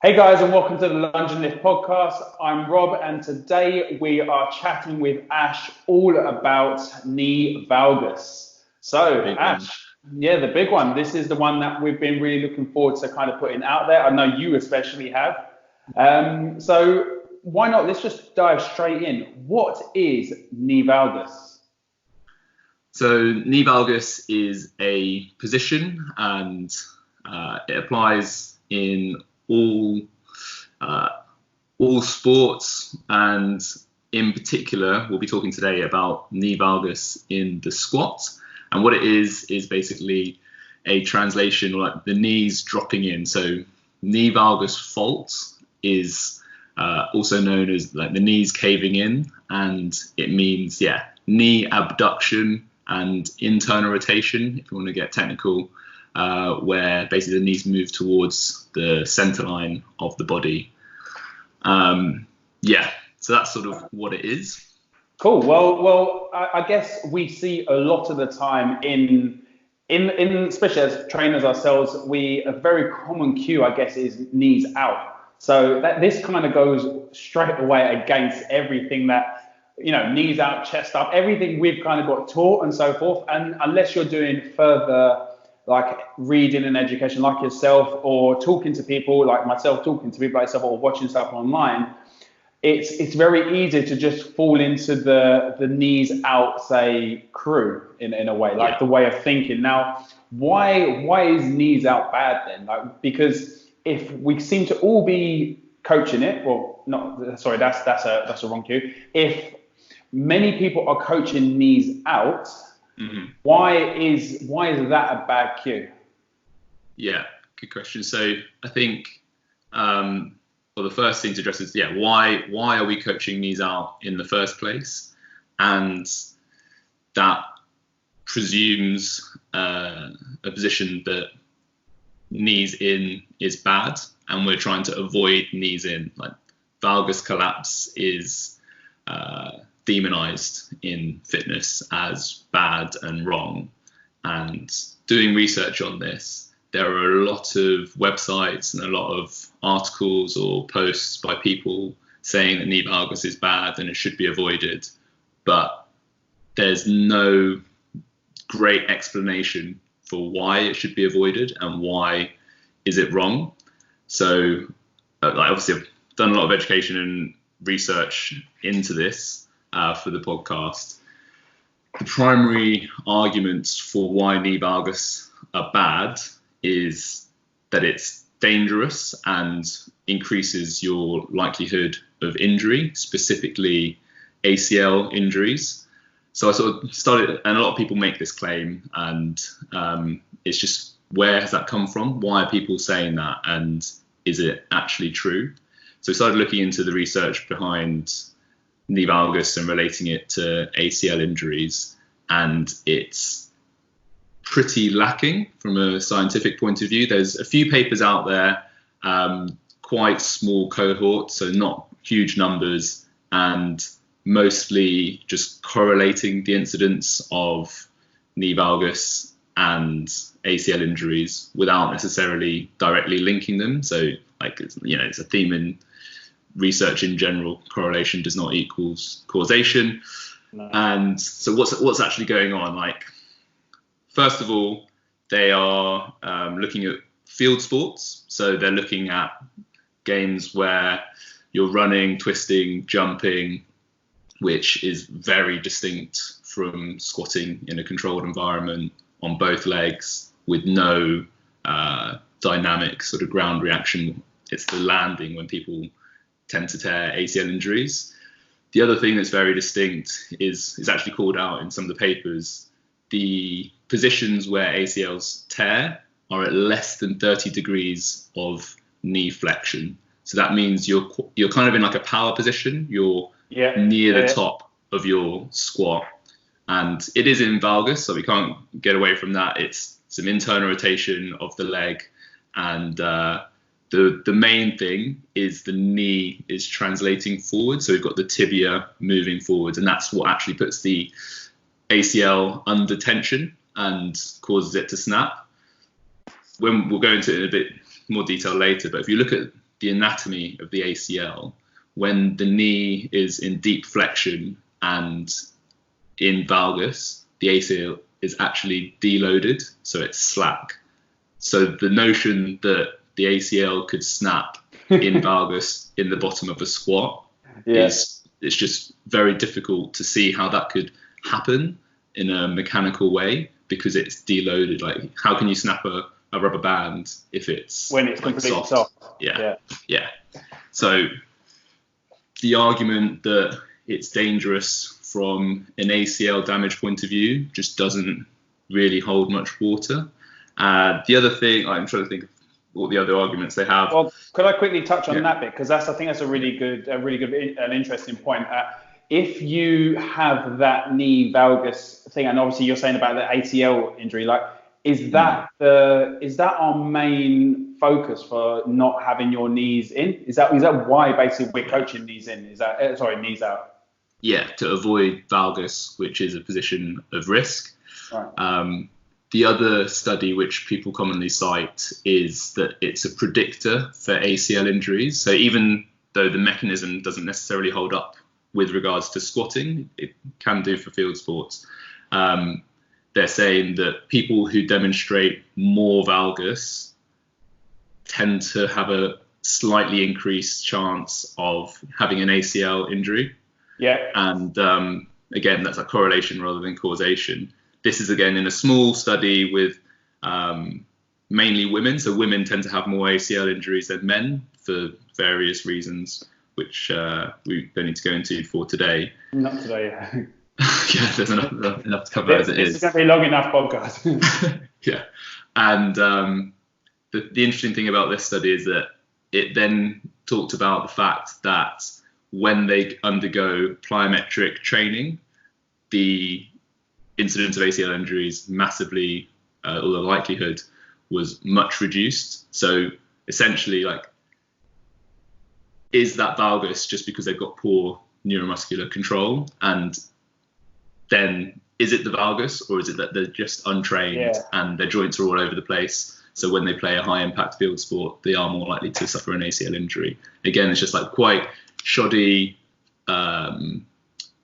Hey guys, and welcome to the Lunge and Lift podcast. I'm Rob, and today we are chatting with Ash all about knee valgus. So, Ash, the big one. This is the one that we've been really looking forward to kind of putting out there. I know you especially have. So, why not? Let's just dive straight in. What is knee valgus? So, knee valgus is a position, and it applies in all sports, and in particular we'll be talking today about knee valgus in the squat. And what it is basically a translation, like the knees dropping in. So knee valgus fault is also known as like the knees caving in, and it means knee abduction and internal rotation, if you want to get technical, where basically the knees move towards the center line of the body. So that's sort of what it is. Cool. Well, I guess we see a lot of the time in especially as trainers ourselves, a very common cue, I guess, is knees out. So that this kind of goes straight away against everything that, knees out, chest up, everything we've kind of got taught and so forth. And unless you're doing further like reading and education like yourself, or talking to people like myself, talking to people like yourself, or watching stuff online, it's very easy to just fall into the knees out, say, crew in a way, like the way of thinking. Now, why is knees out bad then? Like, because if we seem to all be coaching it, that's a wrong cue. If many people are coaching knees out, why is that a bad cue? Yeah, good question. So I think the first thing to address is why are we coaching knees out in the first place? And that presumes a position that knees in is bad, and we're trying to avoid knees in. Like valgus collapse is demonized in fitness as bad and wrong. And doing research on this, there are a lot of websites and a lot of articles or posts by people saying that knee valgus is bad and it should be avoided, but there's no great explanation for why it should be avoided and why is it wrong. So obviously I've done a lot of education and research into this for the podcast. The primary arguments for why knee valgus are bad is that it's dangerous and increases your likelihood of injury, specifically ACL injuries. So I sort of started, and a lot of people make this claim, and it's just, where has that come from? Why are people saying that? And is it actually true? So I started looking into the research behind knee valgus and relating it to ACL injuries, and it's pretty lacking from a scientific point of view. There's a few papers out there, quite small cohorts, so not huge numbers, and mostly just correlating the incidence of knee valgus and ACL injuries without necessarily directly linking them. So it's a theme in research in general. Correlation does not equals causation. No. And so what's actually going on? Like, first of all, they are looking at field sports. So they're looking at games where you're running, twisting, jumping, which is very distinct from squatting in a controlled environment on both legs with no dynamic sort of ground reaction. It's the landing when people tend to tear ACL injuries. The other thing that's very distinct is actually called out in some of the papers. The positions where ACLs tear are at less than 30 degrees of knee flexion. So that means you're kind of in like a power position. You're near the top of your squat, and it is in valgus, so we can't get away from that. It's some internal rotation of the leg, and the main thing is the knee is translating forward. So we've got the tibia moving forwards, and that's what actually puts the ACL under tension and causes it to snap. When we'll go into it in a bit more detail later, but if you look at the anatomy of the ACL, when the knee is in deep flexion and in valgus, the ACL is actually deloaded, so it's slack. So the notion that the ACL could snap in valgus in the bottom of a squat is it's just very difficult to see how that could happen in a mechanical way, because it's deloaded. Like, how can you snap a rubber band if it's when it's like completely soft? Yeah. So the argument that it's dangerous from an ACL damage point of view just doesn't really hold much water. The other thing, I'm trying to think of what the other arguments they have. Well, could I quickly touch on that bit? Because I think that's a really good and interesting point. If you have that knee valgus thing, and obviously you're saying about the ACL injury, like, is that our main focus for not having your knees in? Is that why basically we're coaching knees in? Knees out? Yeah, to avoid valgus, which is a position of risk. Right. The other study which people commonly cite is that it's a predictor for ACL injuries. So even though the mechanism doesn't necessarily hold up with regards to squatting, it can do for field sports. They're saying that people who demonstrate more valgus tend to have a slightly increased chance of having an ACL injury. Yeah. And again, that's a correlation rather than causation. This is, again, in a small study with mainly women. So women tend to have more ACL injuries than men for various reasons, which we don't need to go into for today. Not today. Yeah, there's enough to cover as it is. This is going to be a long enough podcast. Yeah. And the interesting thing about this study is that it then talked about the fact that when they undergo plyometric training, the incidence of ACL injuries massively, or the likelihood was much reduced. So essentially, like, is that valgus just because they've got poor neuromuscular control? And then is it the valgus, or is it that they're just untrained and their joints are all over the place? So when they play a high impact field sport, they are more likely to suffer an ACL injury. Again, it's just like quite shoddy,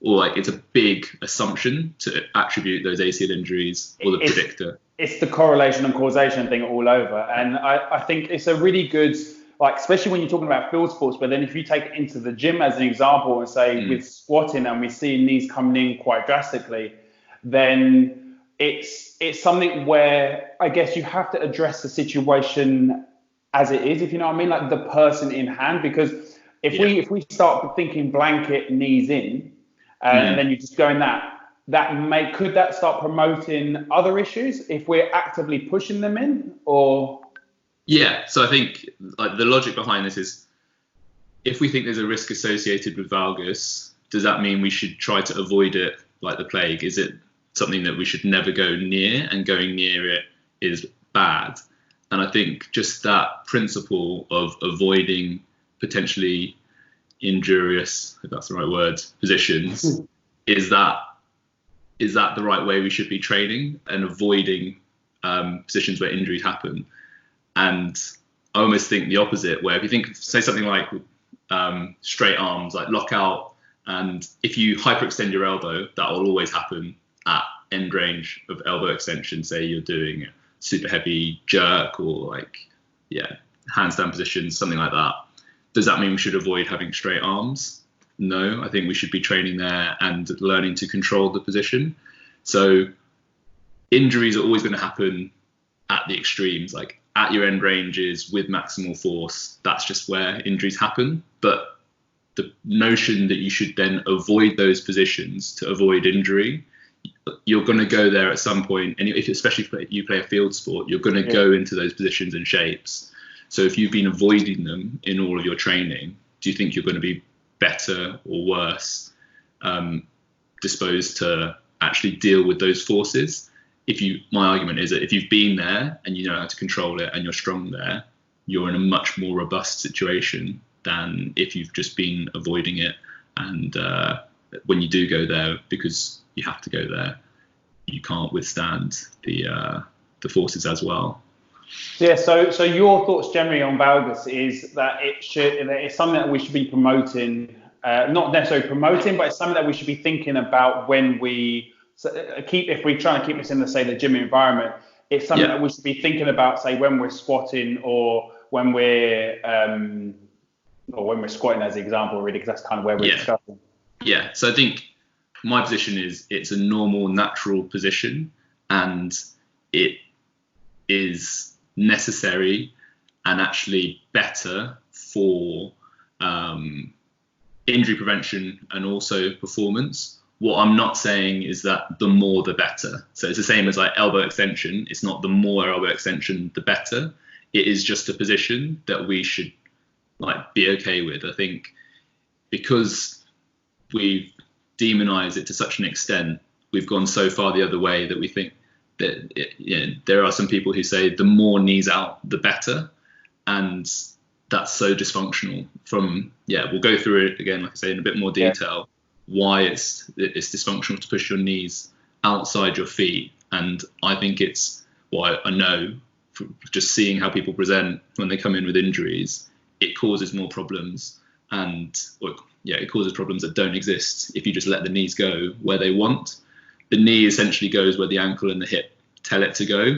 or like it's a big assumption to attribute those ACL injuries or the predictor. It's the correlation and causation thing all over. And I think it's a really good, like, especially when you're talking about field sports, but then if you take it into the gym as an example and say with squatting, and we see knees coming in quite drastically, then it's something where I guess you have to address the situation as it is, if you know what I mean, like the person in hand. Because if we start thinking blanket knees in, and then you just go in could that start promoting other issues if we're actively pushing them in, or? Yeah, so I think, like, the logic behind this is, if we think there's a risk associated with valgus, does that mean we should try to avoid it like the plague? Is it something that we should never go near, and going near it is bad? And I think just that principle of avoiding potentially injurious, if that's the right word, positions, is that the right way we should be training and avoiding positions where injuries happen? And I almost think the opposite, where if you think, say something like straight arms, like lockout, and if you hyperextend your elbow, that will always happen at end range of elbow extension. Say you're doing a super heavy jerk, or handstand positions, something like that. Does that mean we should avoid having straight arms? No, I think we should be training there and learning to control the position. So injuries are always going to happen at the extremes, like at your end ranges with maximal force. That's just where injuries happen. But the notion that you should then avoid those positions to avoid injury, you're going to go there at some point. And especially if you play a field sport, you're going to go into those positions and shapes. So if you've been avoiding them in all of your training, do you think you're going to be better or worse disposed to actually deal with those forces? My argument is that if you've been there and you know how to control it and you're strong there, you're in a much more robust situation than if you've just been avoiding it. And when you do go there, because you have to go there, you can't withstand the forces as well. Yeah, so your thoughts generally on valgus is that it's something that we should be promoting, not necessarily promoting, but it's something that we should be thinking about when if we're trying to keep this in the gym environment. It's something that we should be thinking about, say, when we're squatting or when we're squatting as an example, really, because that's kind of where we're discussing. Yeah, so I think my position is it's a normal, natural position, and it is necessary and actually better for injury prevention and also performance. What I'm not saying is that the more the better. So it's the same as like elbow extension. It's not the more elbow extension, the better. It is just a position that we should like be okay with. I think because we've demonized it to such an extent, we've gone so far the other way that we think that there are some people who say the more knees out, the better. And that's so dysfunctional. We'll go through it again, like I say, in a bit more detail. Why it's dysfunctional to push your knees outside your feet. And I think it's what I know from just seeing how people present when they come in with injuries, it causes more problems, it causes problems that don't exist if you just let the knees go where they want. The knee essentially goes where the ankle and the hip tell it to go,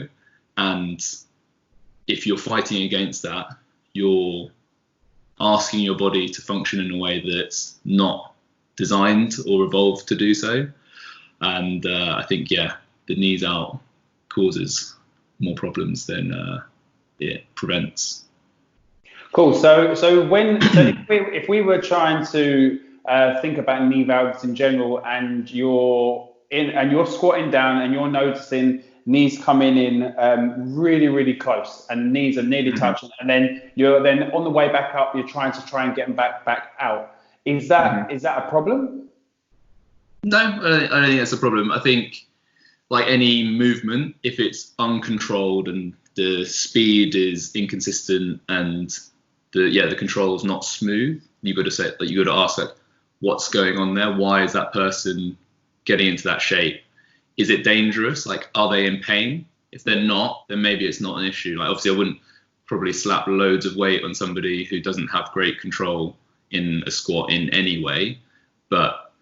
and if you're fighting against that, you're asking your body to function in a way that's not designed or evolved to do so. And I think the knees out causes more problems than it prevents. Cool. So if we were trying to think about knee valgus in general, and you're squatting down and you're noticing knees coming in really, really close, and knees are nearly touching, and then you're on the way back up, you're trying to get them back out. Is that a problem? No, I don't think that's a problem. I think like any movement, if it's uncontrolled and the speed is inconsistent and the control is not smooth, you've got to ask that, what's going on there? Why is that person getting into that shape? Is it dangerous? Like, are they in pain? If they're not, then maybe it's not an issue. Like, obviously I wouldn't probably slap loads of weight on somebody who doesn't have great control in a squat in any way, but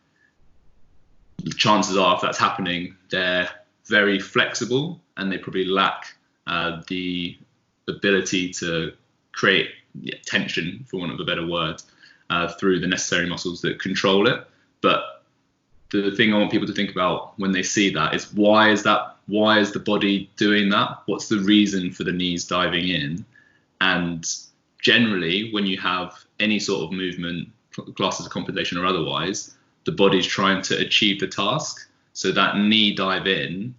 the chances are, if that's happening, they're very flexible and they probably lack the ability to create tension, for want of a better word, through the necessary muscles that control it. But the thing I want people to think about when they see that is, why is the body doing that? What's the reason for the knees diving in? And generally, when you have any sort of movement, class as a compensation or otherwise, the body's trying to achieve the task. So that knee dive in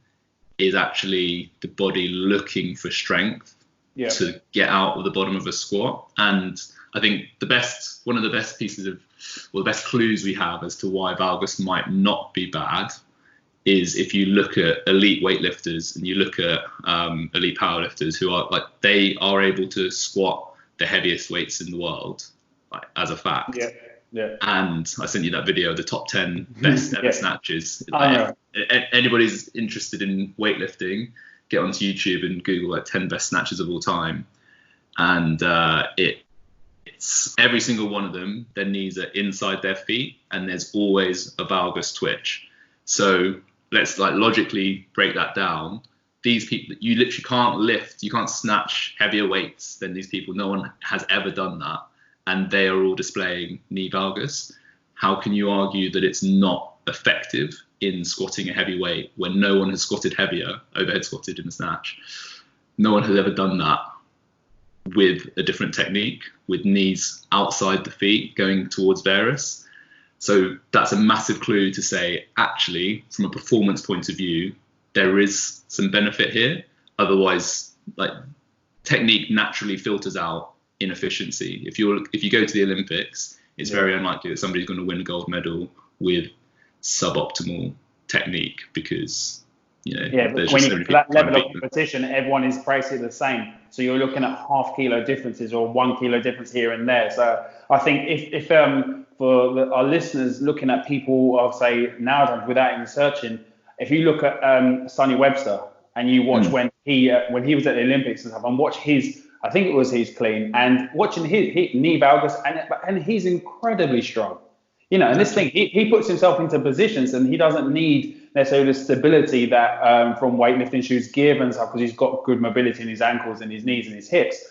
is actually the body looking for strength to get out of the bottom of a squat. And I think the best clues we have as to why valgus might not be bad is if you look at elite weightlifters and you look at elite powerlifters who are they are able to squat the heaviest weights in the world, like, as a fact. Yeah. And I sent you that video of the top 10 best ever snatches. Anybody's interested in weightlifting, get onto YouTube and Google 10 best snatches of all time. And it's every single one of them, their knees are inside their feet and there's always a valgus twitch. So let's logically break that down. These people, you literally can't lift, you can't snatch heavier weights than these people. No one has ever done that. And they are all displaying knee valgus. How can you argue that it's not effective in squatting a heavy weight when no one has squatted heavier, overhead squatted in a snatch? No one has ever done that with a different technique, with knees outside the feet going towards varus. So that's a massive clue to say, actually, from a performance point of view, there is some benefit here. Otherwise, technique naturally filters out inefficiency. If you go to the Olympics, it's very unlikely that somebody's going to win a gold medal with suboptimal technique, because but when you get to that level of competition, everyone is basically the same. So you're looking at half kilo differences or 1 kilo difference here and there. So I think if for our listeners looking at people, I'll say nowadays without even searching, if you look at Sonny Webster and you watch when he when he was at the Olympics and stuff, and watch his, I think it was his clean, and watching his knee valgus, and he's incredibly strong. You know, and this thing, he puts himself into positions, and he doesn't need necessarily the stability that from weightlifting shoes give and stuff, because he's got good mobility in his ankles and his knees and his hips.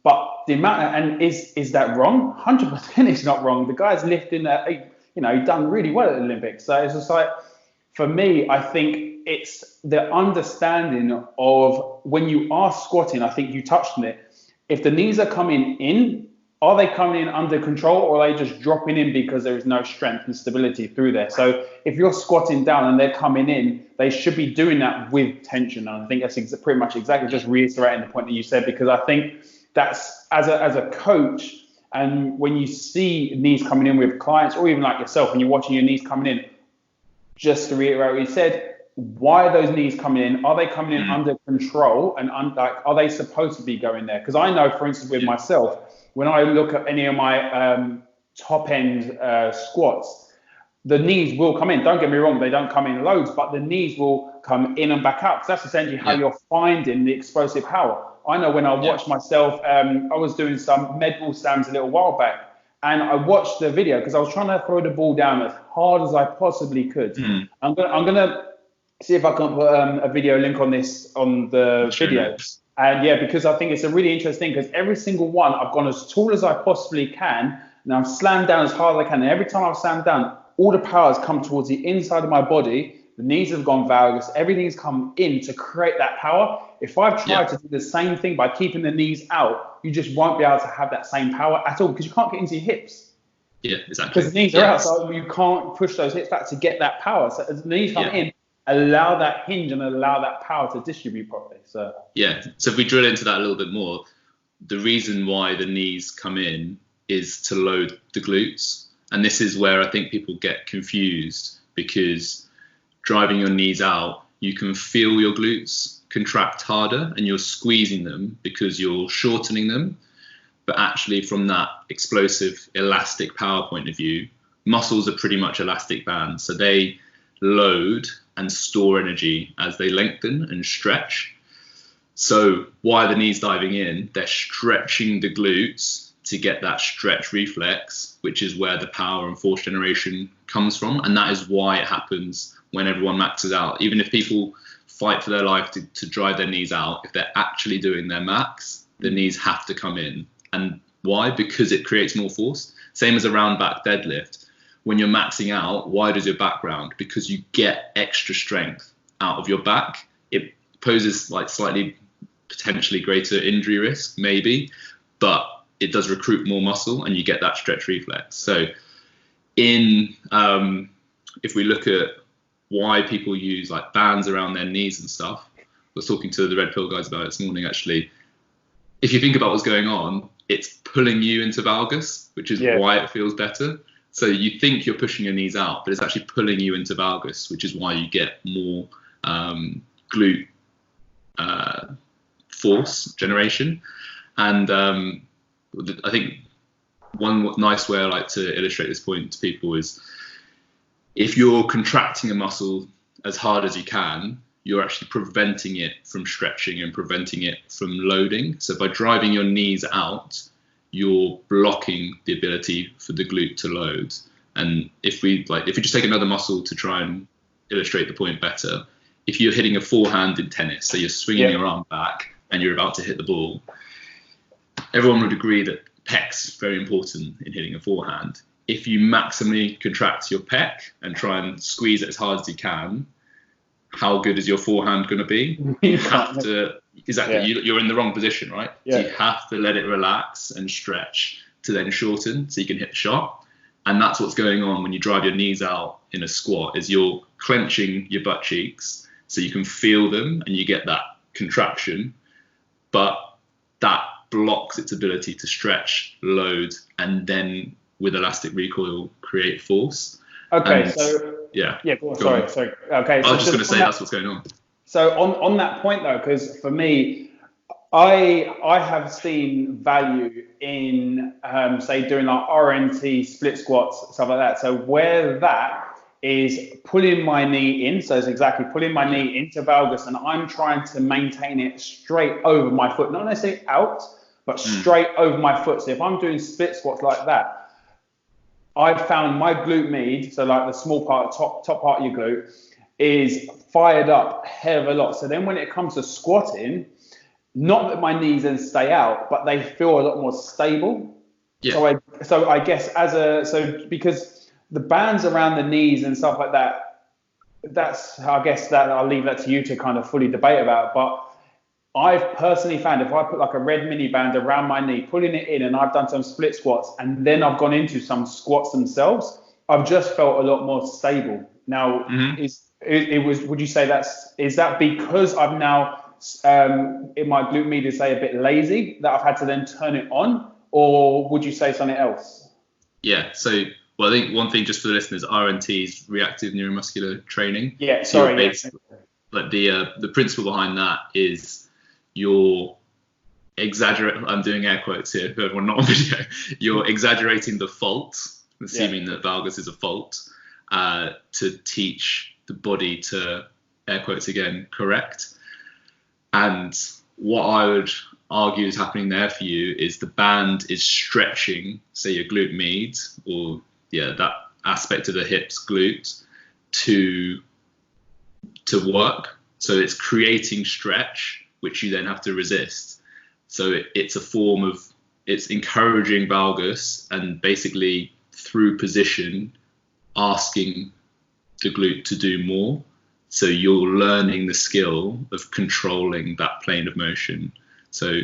But the amount, and is that wrong? 100% it's not wrong. The guy's lifting, you know, he's done really well at the Olympics. So it's just like, for me, I think it's the understanding of when you are squatting, I think you touched on it. If the knees are coming in, are they coming in under control, or are they just dropping in because there is no strength and stability through there? So if you're squatting down and they're coming in, they should be doing that with tension. And I think that's pretty much exactly just reiterating the point that you said, because I think that's as a coach, and when you see knees coming in with clients, or even like yourself, when you're watching your knees coming in, just to reiterate what you said, why are those knees coming in? Are they coming in under control, and like, are they supposed to be going there? Because I know, for instance, with myself, when I look at any of my top end squats, the knees will come in. Don't get me wrong, they don't come in loads, but the knees will come in and back up. So that's essentially how you're finding the explosive power. I know when I watched myself, I was doing some med ball slams a little while back, and I watched the video because I was trying to throw the ball down as hard as I possibly could. I'm gonna see if I can put a video link on this on the video. And yeah, because I think it's a really interesting, because every single one, I've gone as tall as I possibly can, and I've slammed down as hard as I can. And every time I've slammed down, all the power has come towards the inside of my body. The knees have gone valgus. Everything's come in to create that power. If I've tried to do the same thing by keeping the knees out, you just won't be able to have that same power at all, because you can't get into your hips. Yeah, exactly. Because the knees are out, so you can't push those hips back to get that power. So as the knees come in, allow that hinge and allow that power to distribute properly. So if we drill into that a little bit more, the reason why the knees come in is to load the glutes. And this is where I think people get confused, because driving your knees out, you can feel your glutes contract harder and you're squeezing them because you're shortening them. But actually, from that explosive elastic power point of view, muscles are pretty much elastic bands. So they load and store energy as they lengthen and stretch. So why are the knees diving in? They're stretching the glutes to get that stretch reflex, which is where the power and force generation comes from. And that is why it happens when everyone maxes out. Even if people fight for their life to drive their knees out, if they're actually doing their max, the knees have to come in. And why? Because it creates more force. Same as a round back deadlift. When you're maxing out, why does your back round? Because you get extra strength out of your back. It poses like slightly potentially greater injury risk, maybe, but it does recruit more muscle and you get that stretch reflex. So if we look at why people use like bands around their knees and stuff, I was talking to the Red Pill guys about it this morning actually. If you think about what's going on, it's pulling you into valgus, which is why it feels better. So you think you're pushing your knees out, but it's actually pulling you into valgus, which is why you get more glute force generation. And I think one nice way I like to illustrate this point to people is, if you're contracting a muscle as hard as you can, you're actually preventing it from stretching and preventing it from loading. So by driving your knees out, you're blocking the ability for the glute to load. And if we just take another muscle to try and illustrate the point better, if you're hitting a forehand in tennis, so you're swinging your arm back and you're about to hit the ball, everyone would agree that pecs is very important in hitting a forehand. If you maximally contract your pec and try and squeeze it as hard as you can, how good is your forehand going to be? You have to, you're in the wrong position, right? So you have to let it relax and stretch to then shorten so you can hit the shot. And that's what's going on when you drive your knees out in a squat, is you're clenching your butt cheeks so you can feel them and you get that contraction, but that blocks its ability to stretch, load, and then with elastic recoil create force. Okay, and, so go on. Sorry. Okay, I was just going to say that's what's going on. So on that point though, because for me, I have seen value in say doing like RNT split squats, stuff like that. So where that is pulling my knee in. So it's exactly pulling my knee into valgus, and I'm trying to maintain it straight over my foot, not necessarily out, but straight over my foot. So if I'm doing split squats like that, I've found my glute med, so like the small part, top part of your glute, is fired up a hell of a lot. So then when it comes to squatting, not that my knees then stay out, but they feel a lot more stable. Yeah. So I guess because the bands around the knees and stuff like that, I guess that I'll leave that to you to kind of fully debate about. But I've personally found if I put like a red mini band around my knee, pulling it in, and I've done some split squats, and then I've gone into some squats themselves, I've just felt a lot more stable. Now, would you say is that because I've now in my glute med say a bit lazy that I've had to then turn it on, or would you say something else? Yeah. So, well, I think one thing just for the listeners, RNT is reactive neuromuscular training. Yeah. Sorry. Like the principle behind that is you're exaggerating. I'm doing air quotes here for everyone not on video. You're exaggerating the fault, assuming that valgus is a fault, to teach the body to, air quotes again, correct. And what I would argue is happening there for you is the band is stretching, say your glute med, or that aspect of the hips glute to work. So it's creating stretch, which you then have to resist. So it's a form of, it's encouraging valgus and basically through position asking the glute to do more. So you're learning the skill of controlling that plane of motion. So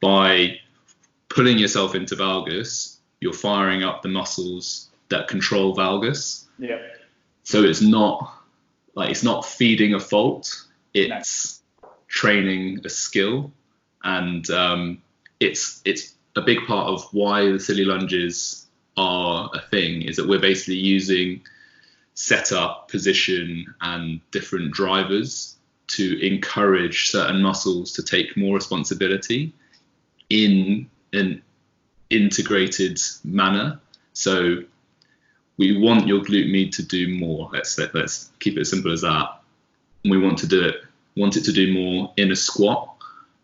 by pulling yourself into valgus, you're firing up the muscles that control valgus. Yeah. So it's not feeding a fault, it's training a skill. And it's a big part of why the silly lunges are a thing, is that we're basically using setup, position, and different drivers to encourage certain muscles to take more responsibility in an integrated manner. So we want your glute med to do more. Let's keep it as simple as that. We want it to do more in a squat.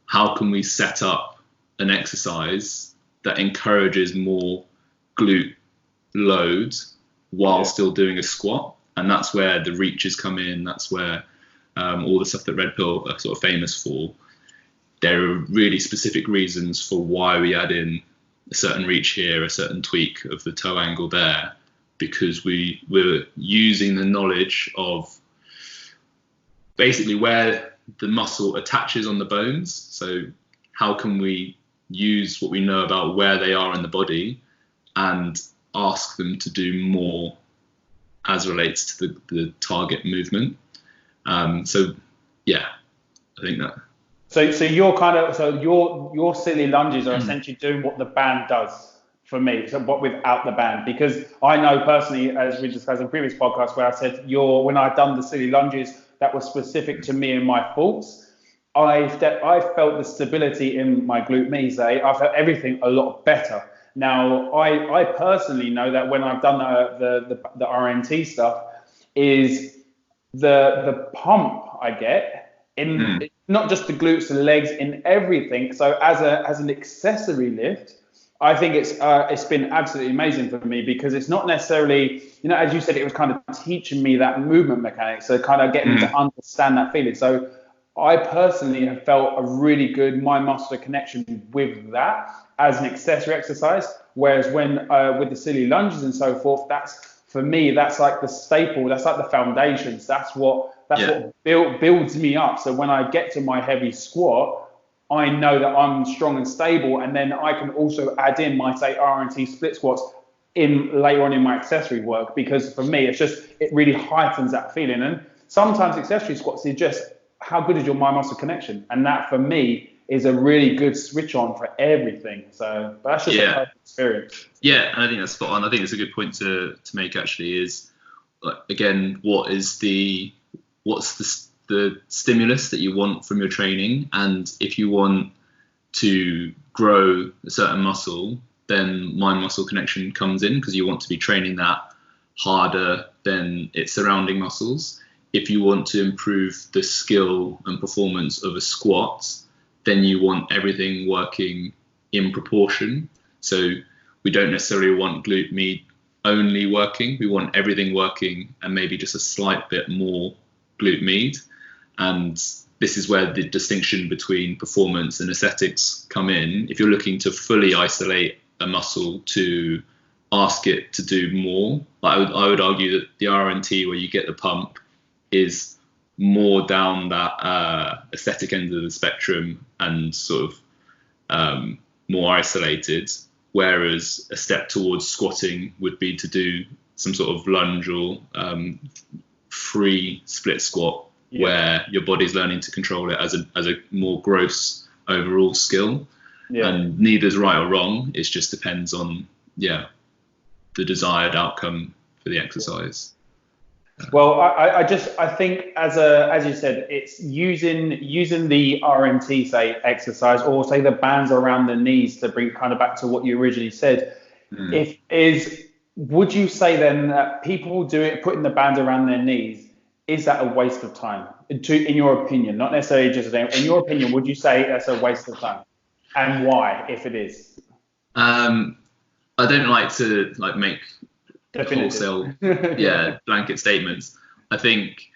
How can we set up an exercise that encourages more glute load while still doing a squat? And that's where the reaches come in. That's where all the stuff that Red Pill are sort of famous for. There are really specific reasons for why we add in a certain reach here, a certain tweak of the toe angle there, because we're using the knowledge of basically where the muscle attaches on the bones. So how can we use what we know about where they are in the body and ask them to do more as relates to the target movement. I think that. So your silly lunges are essentially doing what the band does for me, so what without the band, because I know personally, as we discussed in previous podcasts, where I said when I've done the silly lunges that was specific to me and my faults, I felt the stability in my glute med. I felt everything a lot better. Now, I personally know that when I've done the RNT stuff, is the pump I get in not just the glutes, the legs, in everything. So as an accessory lift, I think it's been absolutely amazing for me, because it's not necessarily, as you said, it was kind of teaching me that movement mechanics, so kind of getting me to understand that feeling. So I personally have felt a really good mind-muscle connection with that as an accessory exercise. Whereas when with the silly lunges and so forth, for me, that's like the staple, that's like the foundations. That's what builds me up. So when I get to my heavy squat, I know that I'm strong and stable, and then I can also add in my, say, RNT split squats in later on in my accessory work, because for me, it really heightens that feeling. And sometimes accessory squats is just how good is your mind-muscle connection, and that for me is a really good switch on for everything. So but that's just a perfect experience. Yeah, and I think that's spot on. I think it's a good point to make actually, is again, what's the stimulus that you want from your training, and if you want to grow a certain muscle, then mind muscle connection comes in, because you want to be training that harder than its surrounding muscles. If you want to improve the skill and performance of a squat, then you want everything working in proportion. So we don't necessarily want glute med only working. We want everything working and maybe just a slight bit more glute med. And this is where the distinction between performance and aesthetics come in. If you're looking to fully isolate a muscle to ask it to do more, I would argue that the RNT, where you get the pump, is more down that aesthetic end of the spectrum and sort of more isolated, whereas a step towards squatting would be to do some sort of lunge or free split squat, where your body's learning to control it as a more gross overall skill. And neither's right or wrong. It just depends on the desired outcome for the exercise. Well, I think as you said, it's using the RNT, say, exercise, or say the bands around the knees, to bring kind of back to what you originally said. Would you say then that people do it, putting the bands around their knees, is that a waste of time? In your opinion, not necessarily just in your opinion, would you say that's a waste of time, and why, if it is? I don't like to make wholesale blanket statements. I think,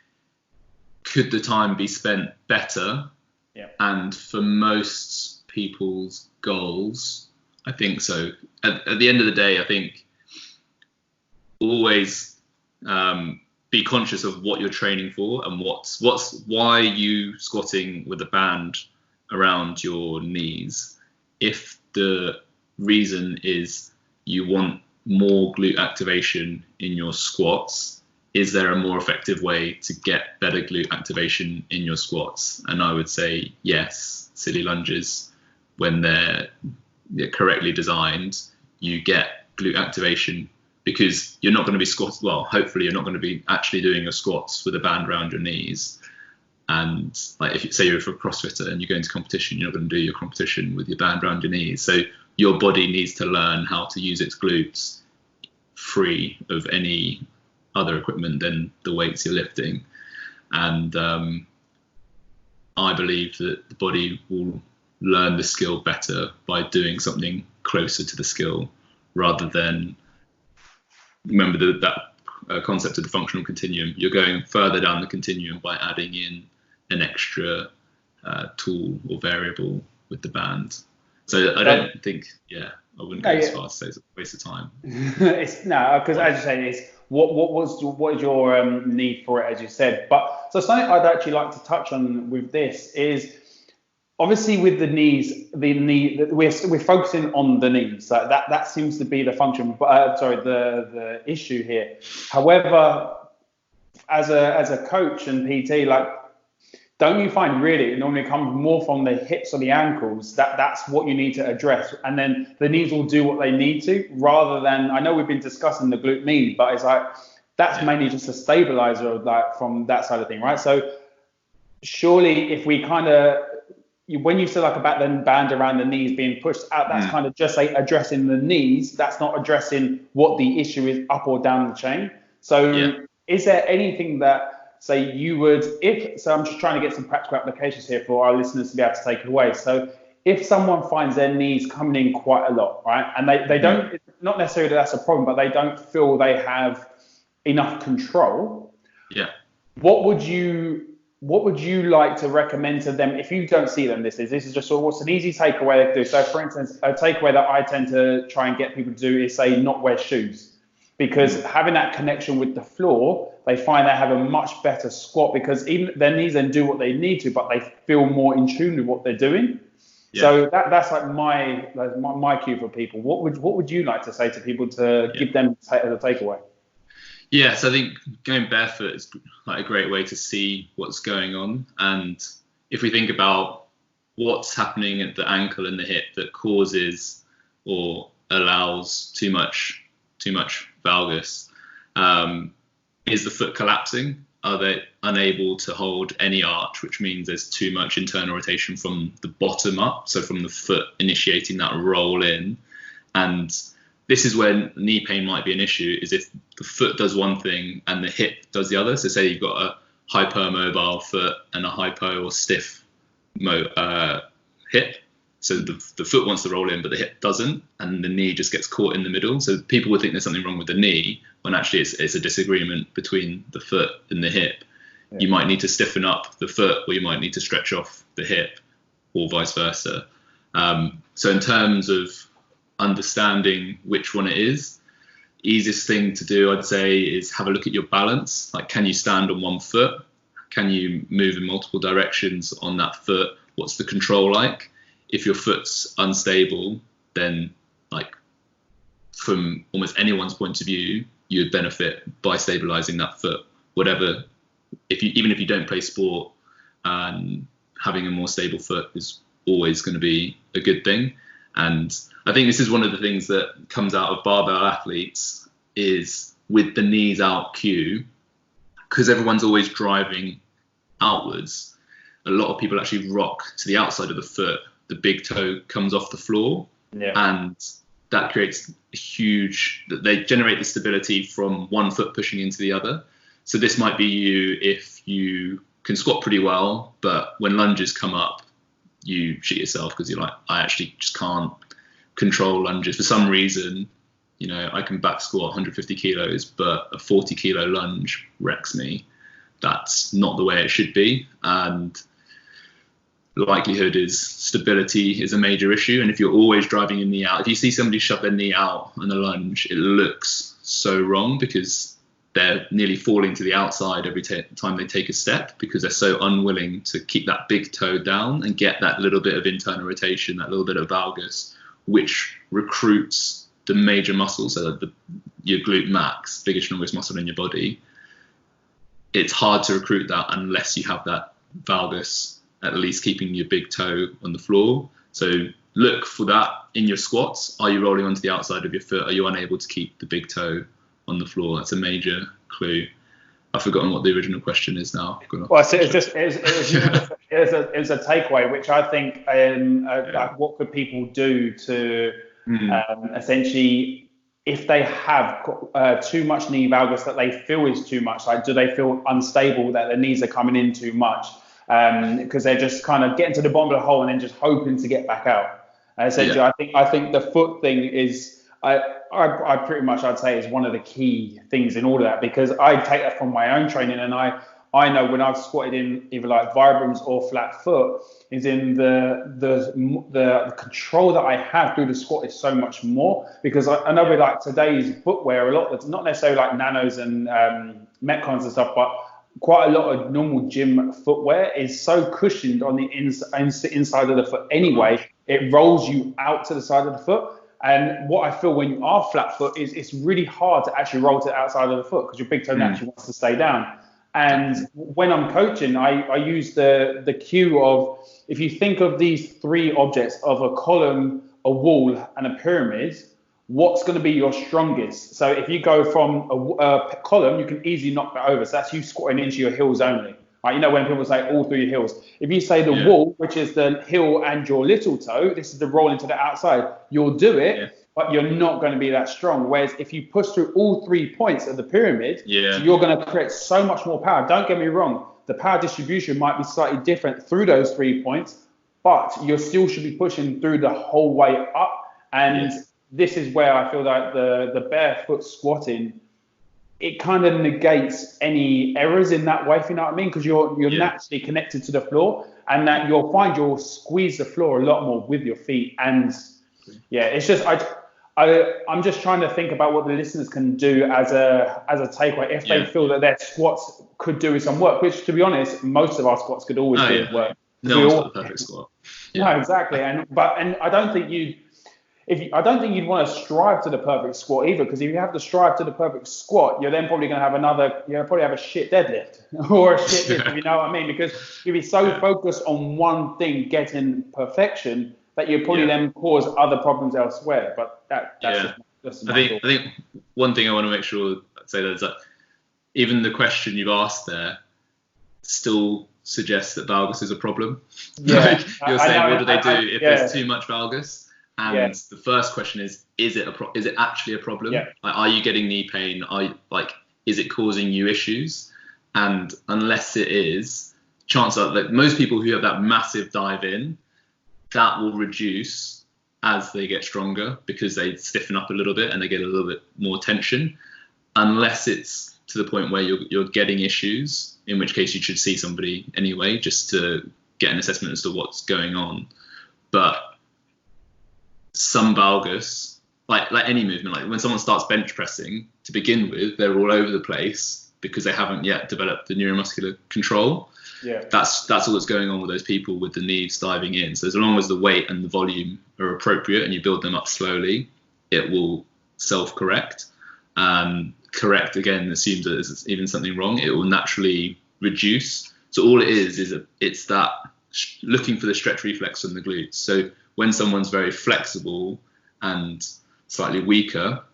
could the time be spent better? And for most people's goals, I think so. At the end of the day, I think always be conscious of what you're training for and why are you squatting with a band around your knees. If the reason is you want more glute activation in your squats, is there a more effective way to get better glute activation in your squats? And I would say yes. Silly lunges, when they're correctly designed, you get glute activation, because you're not going to be squats. Well, hopefully you're not going to be actually doing your squats with a band around your knees. And like, if you say you're a CrossFitter and you go into competition, you're not going to do your competition with your band around your knees. So your body needs to learn how to use its glutes free of any other equipment than the weights you're lifting. And I believe that the body will learn the skill better by doing something closer to the skill, rather than, remember that concept of the functional continuum. You're going further down the continuum by adding in an extra tool or variable with the band. So I don't think, I wouldn't go as far as say it's a waste of time. Because as you say, it's what is your need for it, as you said. But so something I'd actually like to touch on with this is, obviously with the knees, we're focusing on the knees. Like that seems to be the function. The issue here. However, as a coach and PT, don't you find really it normally comes more from the hips or the ankles, that's what you need to address, and then the knees will do what they need to, rather than, I know we've been discussing the glute med, but it's that's mainly just a stabilizer from that side of thing, right? So surely if we kind of, when you say about the band around the knees being pushed out, that's kind of just addressing the knees. That's not addressing what the issue is up or down the chain. So is there anything that, say, you would, so I'm just trying to get some practical applications here for our listeners to be able to take it away. So if someone finds their knees coming in quite a lot, right, and they don't, not necessarily that's a problem, but they don't feel they have enough control, what would you like to recommend to them if you don't see them? This is just what's an easy takeaway they can do. So for instance, a takeaway that I tend to try and get people to do is say not wear shoes, because having that connection with the floor, they find they have a much better squat, because even their knees then do what they need to, but they feel more in tune with what they're doing. So that's my cue for people. What would you like to say to people to give them as a takeaway? So I think going barefoot is a great way to see what's going on. And if we think about what's happening at the ankle and the hip that causes or allows too much valgus, is the foot collapsing? Are they unable to hold any arch, which means there's too much internal rotation from the bottom up, so from the foot initiating that roll in, and this is where knee pain might be an issue, is if the foot does one thing and the hip does the other. So say you've got a hypermobile foot and a hypo or stiff hip. So the foot wants to roll in, but the hip doesn't, and the knee just gets caught in the middle. So people would think there's something wrong with the knee, when actually it's a disagreement between the foot and the hip. Yeah. You might need to stiffen up the foot, or you might need to stretch off the hip, or vice versa. So in terms of understanding which one it is, easiest thing to do, I'd say, is have a look at your balance. Like, can you stand on one foot? Can you move in multiple directions on that foot? What's the control like? If your foot's unstable, then, like, from almost anyone's point of view, you would benefit by stabilizing that foot. Whatever, even if you don't play sport, having a more stable foot is always going to be a good thing. And I think this is one of the things that comes out of barbell athletes, is with the knees out cue, because everyone's always driving outwards, a lot of people actually rock to the outside of the foot. The big toe comes off the floor, and that creates a huge, they generate the stability from one foot pushing into the other. So this might be you if you can squat pretty well, but when lunges come up, you shit yourself because you're like, I actually just can't control lunges. For some reason, you know, I can back squat 150 kilos, but a 40 kilo lunge wrecks me. That's not the way it should be. And the likelihood is stability is a major issue. And if you're always driving your knee out, if you see somebody shove their knee out on a lunge, it looks so wrong because they're nearly falling to the outside every time they take a step, because they're so unwilling to keep that big toe down and get that little bit of internal rotation, that little bit of valgus, which recruits the major muscles, so your glute max, biggest, strongest muscle in your body. It's hard to recruit that unless you have that valgus at least keeping your big toe on the floor. So look for that in your squats. Are you rolling onto the outside of your foot? Are you unable to keep the big toe on the floor? That's a major clue. I've forgotten what the original question is now. Well, so it was a takeaway, which I think, like, what could people do to essentially, if they have too much knee valgus that they feel is too much, like, do they feel unstable that their knees are coming in too much? Because they're just kind of getting to the bottom of the hole and then just hoping to get back out. Essentially, I think the foot thing is, I pretty much, I'd say, is one of the key things in all of that, because I take that from my own training, and I know when I've squatted in either like Vibrams or flat foot, is in the control that I have through the squat is so much more, because I know with like today's footwear, a lot that's not necessarily like nanos and metcons and stuff, but quite a lot of normal gym footwear is so cushioned on the inside of the foot anyway, it rolls you out to the side of the foot. And what I feel when you are flat foot is it's really hard to actually roll to the outside of the foot because your big toe naturally wants to stay down. And when I'm coaching, I use the cue of, if you think of these three objects of a column, a wall, and a pyramid, what's going to be your strongest? So if you go from a column, you can easily knock that over. So that's you squatting into your heels only. Right? You know, when people say all through your heels. If you say the wall, which is the heel and your little toe, this is the roll into the outside, you'll do it, but you're not going to be that strong. Whereas if you push through all 3 points of the pyramid, so you're going to create so much more power. Don't get me wrong. The power distribution might be slightly different through those 3 points, but you still should be pushing through the whole way up. And this is where I feel like the barefoot squatting, it kind of negates any errors in that way, if you know what I mean, because you're naturally connected to the floor, and that you'll find you'll squeeze the floor a lot more with your feet. And it's just I'm just trying to think about what the listeners can do as a takeaway if they feel that their squats could do with some work, which, to be honest, most of our squats could always do with work. No one's got the perfect squat. No, exactly. And I don't think you'd want to strive to the perfect squat either, because if you have to strive to the perfect squat, you're then probably going to have a shit deadlift or a shit lift, if you know what I mean, because you'll be so focused on one thing getting perfection that you probably then cause other problems elsewhere. But that's just I think one thing I want to make sure I say that is that even the question you've asked there still suggests that valgus is a problem. You're saying, what do they do if there's too much valgus? And the first question is it actually a problem? Yeah. Like, are you getting knee pain? Is it causing you issues? And unless it is, chances are that most people who have that massive dive in, that will reduce as they get stronger because they stiffen up a little bit and they get a little bit more tension. Unless it's to the point where you're getting issues, in which case you should see somebody anyway, just to get an assessment as to what's going on. But some valgus, like any movement, like when someone starts bench pressing, to begin with, they're all over the place because they haven't yet developed the neuromuscular control. Yeah. That's all that's going on with those people with the knees diving in. So as long as the weight and the volume are appropriate and you build them up slowly, it will self-correct. Correct, again, assumes that there's even something wrong. It will naturally reduce. So all it is it's that looking for the stretch reflex on the glutes. So when someone's very flexible and slightly weaker,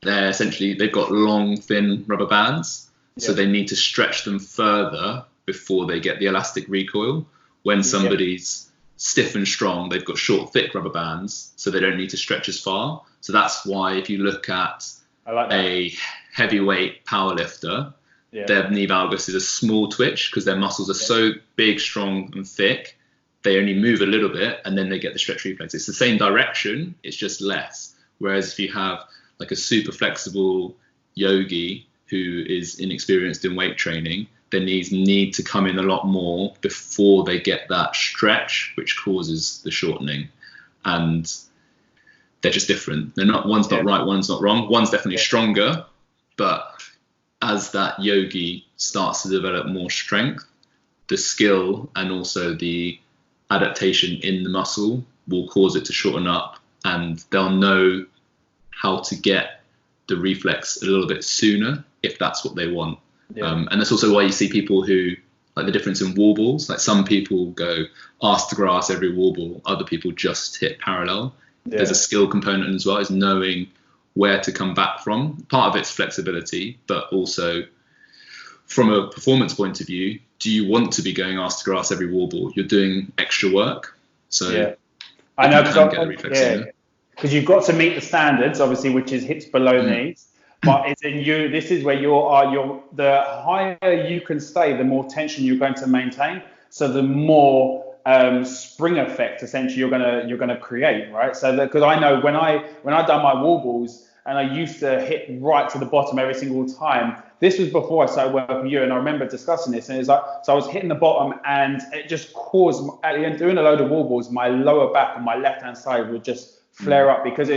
they've got long, thin rubber bands. So they need to stretch them further before they get the elastic recoil. When somebody's stiff and strong, they've got short, thick rubber bands, so they don't need to stretch as far. So that's why if you look at a heavyweight powerlifter, their knee valgus is a small twitch because their muscles are so big, strong and thick. They only move a little bit and then they get the stretch reflex. It's the same direction, it's just less. Whereas if you have like a super flexible yogi who is inexperienced in weight training, their knees need to come in a lot more before they get that stretch, which causes the shortening. And they're just different. One's not right, one's not wrong. One's definitely stronger, but as that yogi starts to develop more strength, the skill and also the adaptation in the muscle will cause it to shorten up, and they'll know how to get the reflex a little bit sooner if that's what they want. And that's also why you see people who, like the difference in wall balls, like some people go arse to grass every wall ball, other people just hit parallel. There's a skill component as well, is knowing where to come back from. Part of it's flexibility, but also from a performance point of view, do you want to be going arse to grass every wall ball? You're doing extra work. So I know, because you've got to meet the standards, obviously, which is hips below knees. But it's in you. This is where the higher you can stay, the more tension you're going to maintain. So the more spring effect essentially you're gonna create, right? So because I know when I done my wall balls and I used to hit right to the bottom every single time. This was before I started working with you, and I remember discussing this. And it's like, so I was hitting the bottom, and it just caused, at the end, doing a load of wall balls, my lower back and my left hand side would just flare up because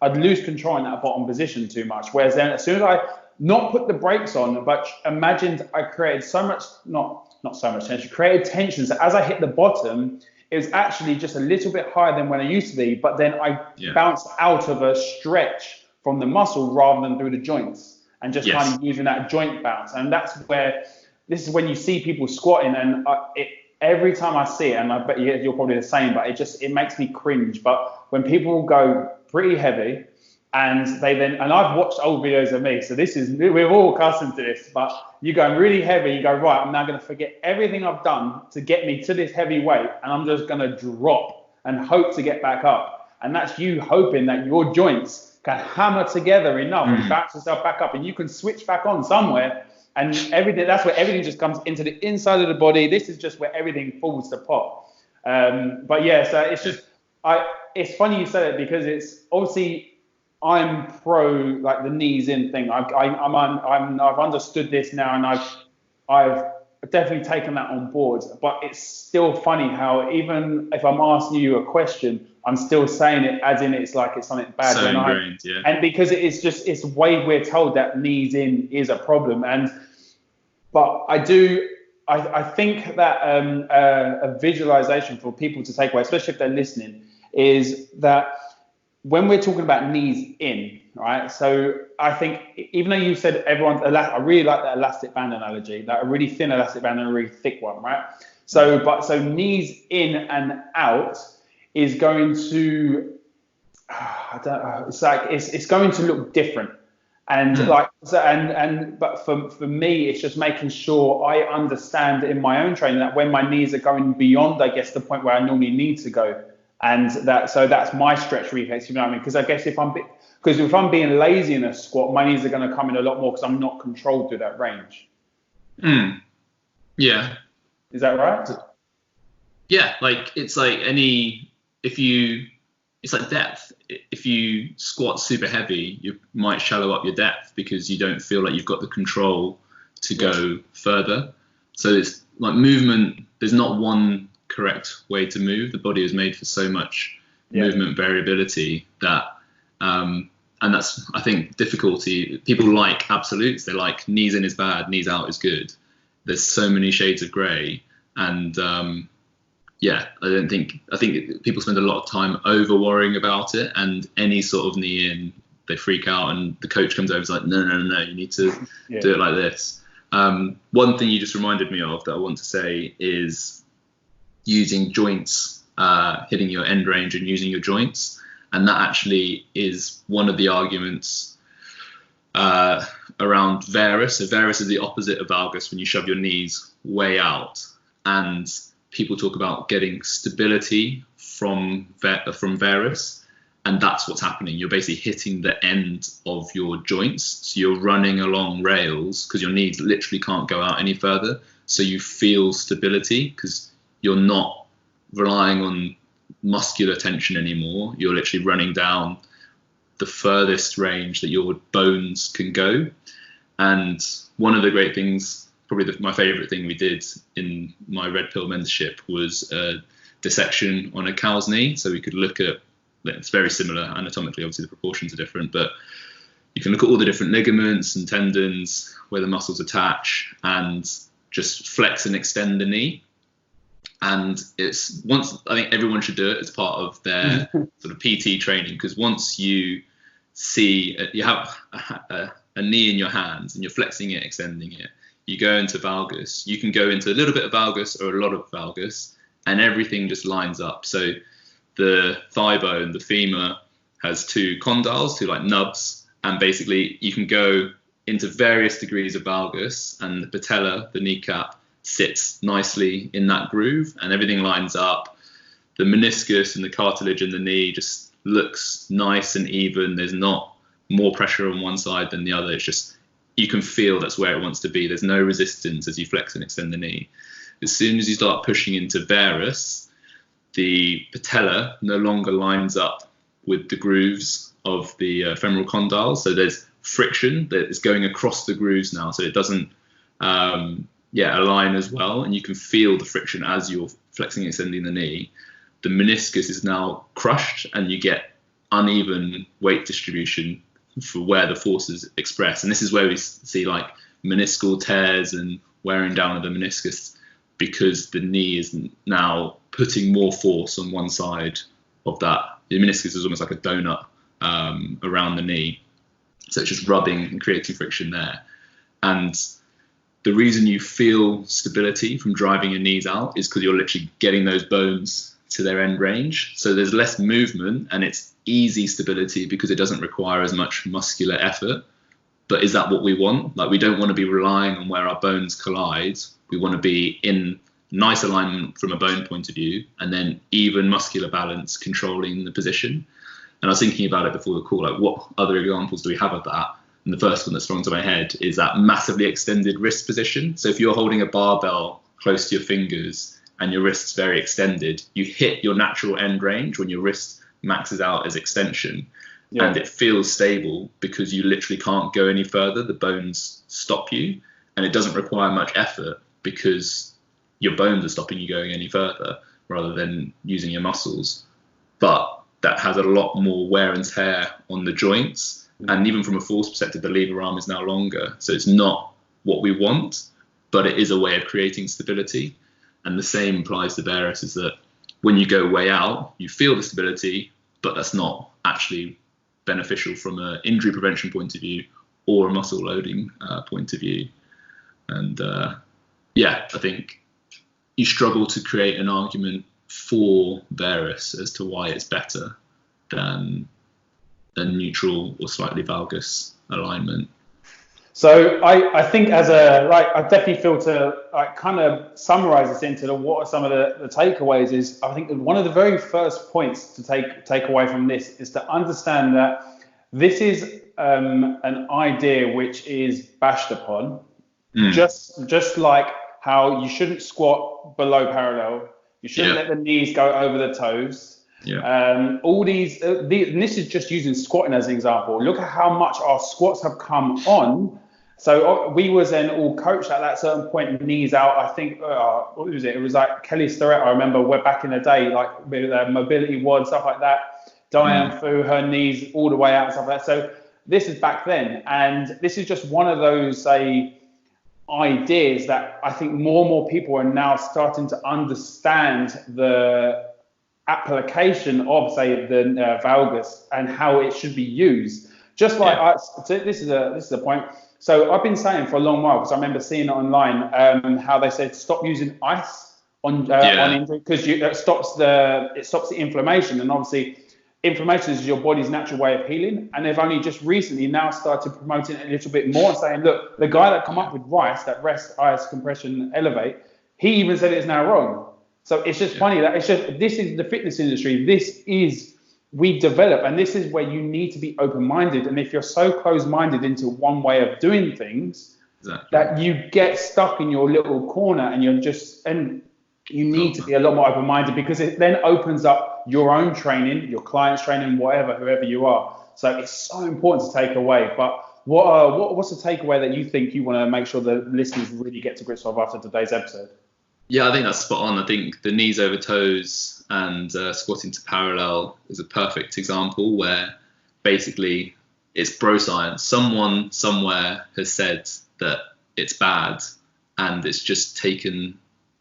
I'd lose control in that bottom position too much. Whereas then as soon as I not put the brakes on, but imagined I created so much, not so much tension, created tension. So as I hit the bottom, it was actually just a little bit higher than when I used to be, but then I bounced out of a stretch from the muscle rather than through the joints and just kind of using that joint bounce. And this is when you see people squatting, and every time I see it, and I bet you're probably the same, but it makes me cringe. But when people go pretty heavy and and I've watched old videos of me, so we're all accustomed to this, but you're going really heavy, you go, right, I'm now going to forget everything I've done to get me to this heavy weight, and I'm just going to drop and hope to get back up. And that's you hoping that your joints can hammer together enough and bounce yourself back up, and you can switch back on somewhere. And that's where everything just comes into the inside of the body. This is just where everything falls to pot. But yeah, so it's just, it's funny you say it, because it's obviously I'm pro like the knees in thing. I've understood this now, and I've definitely taken that on board. But it's still funny how even if I'm asking you a question, I'm still saying it as in it's like it's something bad. So ingrained, And because it's the way we're told that knees in is a problem. But I think that a visualization for people to take away, especially if they're listening, is that when we're talking about knees in, right? So I think even though you said I really like that elastic band analogy, that a really thin elastic band and a really thick one, right? So knees in and out is going to, it's going to look different. And but for me, it's just making sure I understand in my own training that when my knees are going beyond, I guess, the point where I normally need to go, And that's my stretch reflex, you know what I mean? Because I guess if I'm being lazy in a squat, my knees are going to come in a lot more because I'm not controlled through that range. Yeah. Is that right? Yeah, like it's like it's like depth. If you squat super heavy, you might shallow up your depth because you don't feel like you've got the control to go further. So it's like movement, there's not one correct way to move. The body is made for so much movement variability that and that's, I think, difficulty. People like absolutes. They like knees in is bad, knees out is good. There's so many shades of grey, and I think people spend a lot of time over worrying about it, and any sort of knee in, they freak out, and the coach comes over and is like, no, you need to do it like this. One thing you just reminded me of that I want to say is using joints, hitting your end range and using your joints. And that actually is one of the arguments around varus. So varus is the opposite of valgus, when you shove your knees way out. And people talk about getting stability from varus. And that's what's happening. You're basically hitting the end of your joints. So you're running along rails because your knees literally can't go out any further. So you feel stability because you're not relying on muscular tension anymore. You're literally running down the furthest range that your bones can go. And one of the great things, probably my favorite thing we did in my Red Pill mentorship, was a dissection on a cow's knee. So we could look at, it's very similar anatomically, obviously the proportions are different, but you can look at all the different ligaments and tendons, where the muscles attach, and just flex and extend the knee. And I think everyone should do it as part of their sort of PT training, because once you see, you have a knee in your hands and you're flexing it, extending it, you go into valgus. You can go into a little bit of valgus or a lot of valgus, and everything just lines up. So the thigh bone, the femur, has two condyles, two like nubs, and basically you can go into various degrees of valgus, and the patella, the kneecap, sits nicely in that groove, and everything lines up. The meniscus and the cartilage in the knee just looks nice and even. There's not more pressure on one side than the other. It's just, you can feel that's where it wants to be. There's no resistance as you flex and extend the knee. As soon as you start pushing into varus, the patella no longer lines up with the grooves of the femoral condyles. So there's friction that is going across the grooves now. So it doesn't align as well. And you can feel the friction as you're flexing and extending the knee. The meniscus is now crushed, and you get uneven weight distribution for where the force is expressed. And this is where we see like meniscal tears and wearing down of the meniscus, because the knee is now putting more force on one side of that. The meniscus is almost like a donut around the knee. So it's just rubbing and creating friction there. And the reason you feel stability from driving your knees out is because you're literally getting those bones to their end range. So there's less movement, and it's easy stability because it doesn't require as much muscular effort. But is that what we want? Like, we don't want to be relying on where our bones collide. We want to be in nice alignment from a bone point of view, and then even muscular balance controlling the position. And I was thinking about it before the call, like, what other examples do we have of that? And the first one that's sprung to my head is that massively extended wrist position. So if you're holding a barbell close to your fingers and your wrist's very extended, you hit your natural end range when your wrist maxes out as extension. Yeah. And it feels stable because you literally can't go any further. The bones stop you, and it doesn't require much effort because your bones are stopping you going any further rather than using your muscles. But that has a lot more wear and tear on the joints. And even from a force perspective, the lever arm is now longer. So it's not what we want, but it is a way of creating stability. And the same applies to varus, is that when you go way out, you feel the stability, but that's not actually beneficial from an injury prevention point of view or a muscle loading point of view. And I think you struggle to create an argument for varus as to why it's better than neutral or slightly valgus alignment. So I think I definitely feel to like kind of summarize this into what are some of the takeaways is I think that one of the very first points to take away from this is to understand that this is an idea which is bashed upon, just like how you shouldn't squat below parallel, you shouldn't let the knees go over the toes. All these, and this is just using squatting as an example. Look at how much our squats have come on. So we was then all coached at that certain point, knees out. I think what was it? It was like Kelly Starrett. I remember we're back in the day, like with mobility WOD stuff like that. Diane Fu, her knees all the way out and stuff like that. So this is back then, and this is just one of those ideas that I think more and more people are now starting to understand the application of, say, the valgus and how it should be used. Just like so this is a point. So I've been saying for a long while, because I remember seeing it online, how they said stop using ice on injury, because it stops the inflammation, and obviously inflammation is your body's natural way of healing. And they've only just recently now started promoting it a little bit more, and saying, look, the guy that come up with RICE, that rest, ice, compression, elevate, he even said it's now wrong. So it's just funny that this is the fitness industry. This is we develop, and this is where you need to be open-minded. And if you're so closed-minded into one way of doing things, that you get stuck in your little corner, and you need to be a lot more open-minded, because it then opens up your own training, your client's training, whoever you are. So it's so important to take away. But what's the takeaway that you think you want to make sure the listeners really get to grips with after today's episode? Yeah, I think that's spot on. I think the knees over toes and squatting to parallel is a perfect example where basically it's bro science. Someone somewhere has said that it's bad, and it's just taken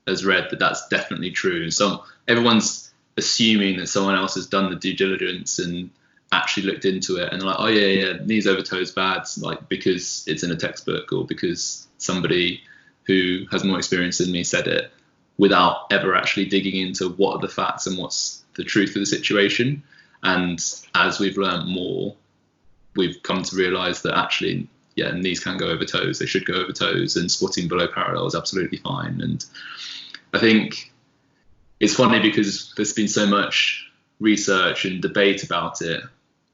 as read that that's definitely true. So everyone's assuming that someone else has done the due diligence and actually looked into it, and they're like, oh yeah, knees over toes bad, like because it's in a textbook or because somebody who has more experience than me said it, without ever actually digging into what are the facts and what's the truth of the situation. And as we've learned more, we've come to realize that actually, knees can go over toes. They should go over toes, and squatting below parallel is absolutely fine. And I think it's funny because there's been so much research and debate about it,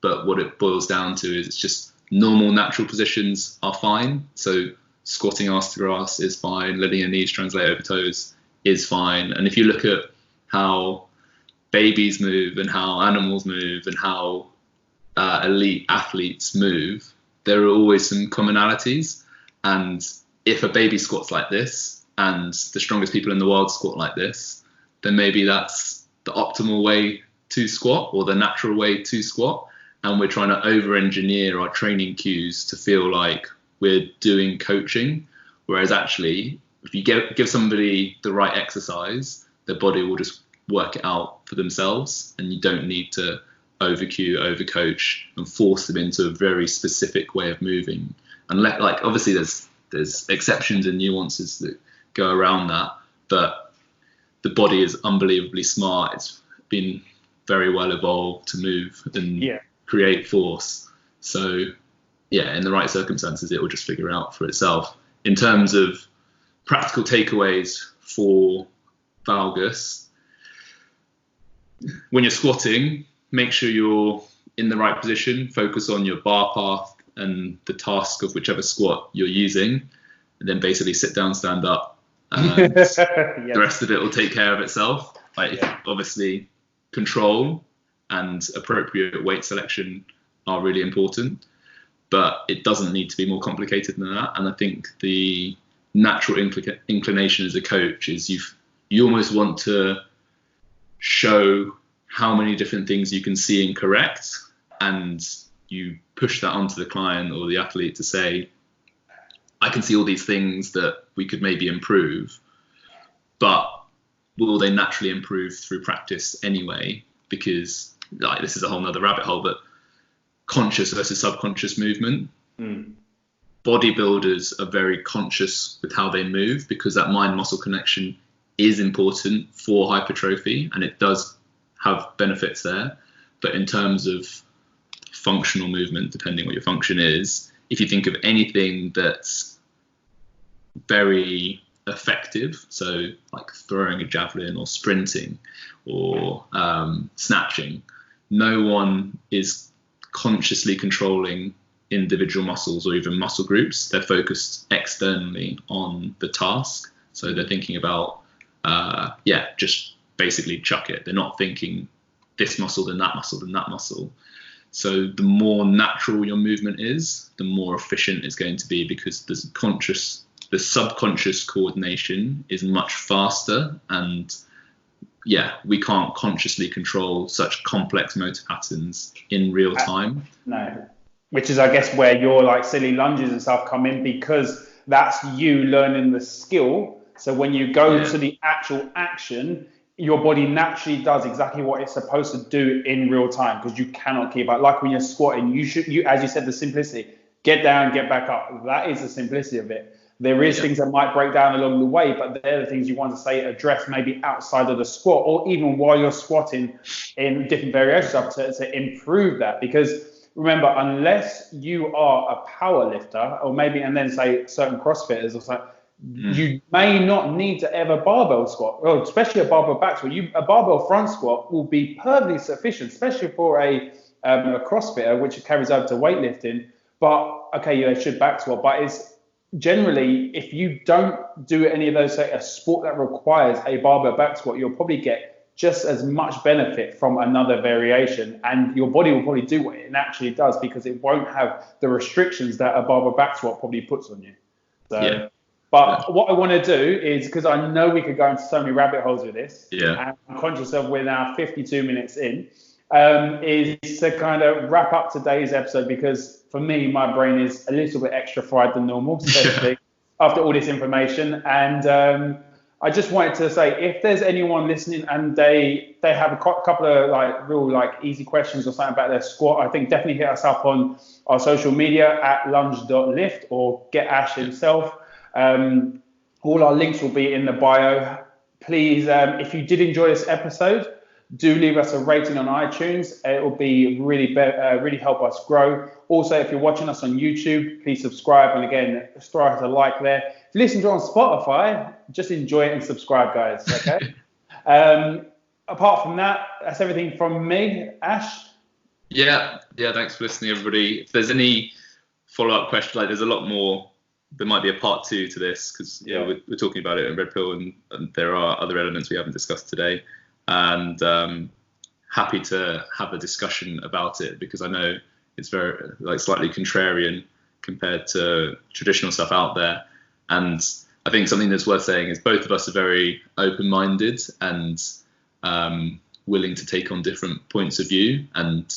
but what it boils down to is it's just normal natural positions are fine. So squatting arse to grass is fine. Letting your knees translate over toes is fine. And if you look at how babies move and how animals move and how elite athletes move, there are always some commonalities. And if a baby squats like this and the strongest people in the world squat like this, then maybe that's the optimal way to squat, or the natural way to squat. And we're trying to over-engineer our training cues to feel like we're doing coaching, whereas actually, if you give somebody the right exercise, their body will just work it out for themselves, and you don't need to over-cue, over-coach, and force them into a very specific way of moving. And obviously there's exceptions and nuances that go around that, but the body is unbelievably smart. It's been very well evolved to move and create force. So in the right circumstances, it will just figure it out for itself. In terms of practical takeaways for valgus, when you're squatting, make sure you're in the right position. Focus on your bar path and the task of whichever squat you're using, and then basically sit down, stand up, and the rest of it will take care of itself. Obviously, control and appropriate weight selection are really important, but it doesn't need to be more complicated than that. And I think the natural inclination as a coach is you almost want to show how many different things you can see and correct, and you push that onto the client or the athlete to say, I can see all these things that we could maybe improve, but will they naturally improve through practice anyway? Because this is a whole nother rabbit hole, but conscious versus subconscious movement. Bodybuilders are very conscious with how they move, because that mind-muscle connection is important for hypertrophy, and it does have benefits there. But in terms of functional movement, depending what your function is, if you think of anything that's very effective, so like throwing a javelin or sprinting or snatching, no one is consciously controlling individual muscles or even muscle groups. They're focused externally on the task. So they're thinking about, just basically chuck it. They're not thinking this muscle, then that muscle, then that muscle. So the more natural your movement is, the more efficient it's going to be, because the subconscious coordination is much faster, and we can't consciously control such complex motor patterns in real time. No, which is, I guess, where your like silly lunges and stuff come in, because that's you learning the skill. So when you go to the actual action, your body naturally does exactly what it's supposed to do in real time, because you cannot keep up. Like when you're squatting, you as you said, the simplicity, get down, get back up. That is the simplicity of it. There is things that might break down along the way, but they're the things you want to say address maybe outside of the squat, or even while you're squatting in different variations to improve that. Because remember, unless you are a power lifter, or maybe, and then say certain CrossFitters or something, you may not need to ever barbell squat, or especially a barbell back squat. A barbell front squat will be perfectly sufficient, especially for a CrossFitter, which carries over to weightlifting. But it should back squat, but it's generally, if you don't do any of those, say a sport that requires a barbell back squat, you'll probably get just as much benefit from another variation, and your body will probably do what it naturally does, because it won't have the restrictions that a barbell back squat probably puts on you. So. But what I want to do is, because I know we could go into so many rabbit holes with this, and I'm conscious of we're now 52 minutes in, is to kind of wrap up today's episode, because for me, my brain is a little bit extra fried than normal, especially after all this information. And I just wanted to say, if there's anyone listening and they have a couple of like real like easy questions or something about their squat, I think definitely hit us up on our social media at lunge.lift, or get Ash himself. All our links will be in the bio. Please, if you did enjoy this episode, do leave us a rating on iTunes. It will be really help us grow. Also, if you're watching us on YouTube, please subscribe, and again, throw us a like there. If you listen to it on Spotify, just enjoy it and subscribe, guys. Okay. Apart from that, that's everything from me, Ash. Yeah. Thanks for listening, everybody. If there's any follow-up question, like there's a lot more. There might be a part 2 to this, because we're talking about it in Red Pill, and there are other elements we haven't discussed today. And happy to have a discussion about it, because I know it's very slightly contrarian compared to traditional stuff out there. And I think something that's worth saying is both of us are very open-minded and willing to take on different points of view. And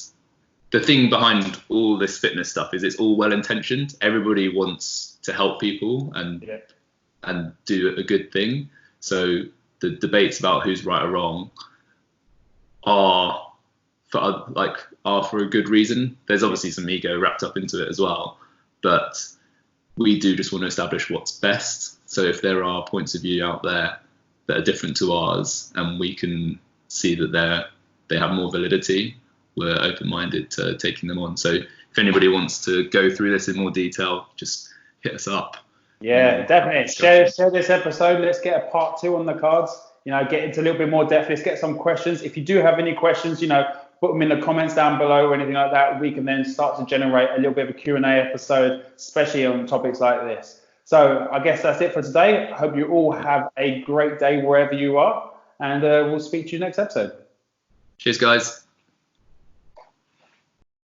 the thing behind all this fitness stuff is it's all well-intentioned. Everybody wants to help people and do a good thing. So the debates about who's right or wrong are for a good reason. There's obviously some ego wrapped up into it as well, but we do just want to establish what's best. So if there are points of view out there that are different to ours, and we can see that they have more validity, we're open-minded to taking them on. So if anybody wants to go through this in more detail, just hit us up. Yeah, definitely. Share this episode. Let's get a part 2 on the cards. Get into a little bit more depth. Let's get some questions. If you do have any questions, put them in the comments down below or anything like that. We can then start to generate a little bit of a Q&A episode, especially on topics like this. So I guess that's it for today. I hope you all have a great day wherever you are, and we'll speak to you next episode. Cheers, guys.